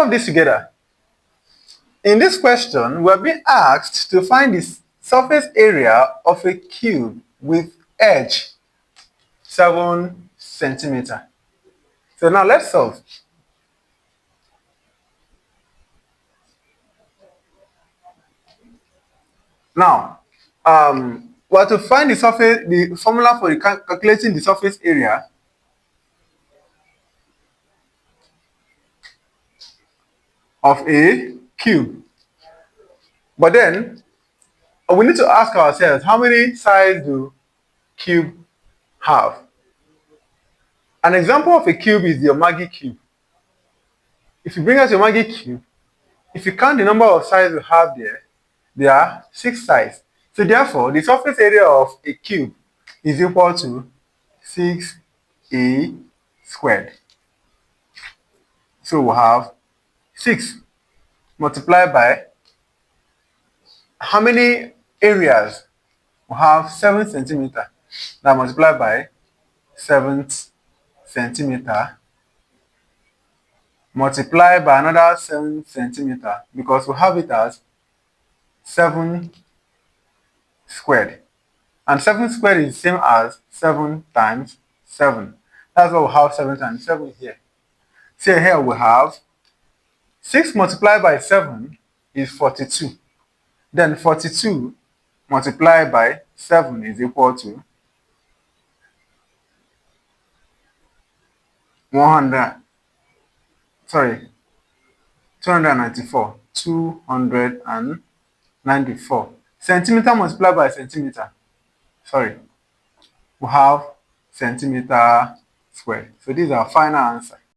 solve this together. In this question, we're being asked to find the surface area of a cube with edge 7 centimeter. So now let's solve. Now, we're to find the formula for calculating the surface area of a cube. But then, we need to ask ourselves, how many sides do cube have? An example of a cube is your Maggi cube. If you bring out your Maggi cube, if you count the number of sides you have there are 6 sides. So therefore, the surface area of a cube is equal to 6a squared. So we have 6 multiplied by how many areas? We have 7 centimeter. That multiplied by 7 centimeter multiplied by another 7 centimeter because we have it as 7 squared. And 7 squared is the same as 7 times 7. That's why we have 7 times 7 here. So here we have 6 multiplied by 7 is 42. Then 42 multiplied by 7 is equal to 294. 294. Centimeter multiplied by centimeter. We have centimeter squared. So this is our final answer.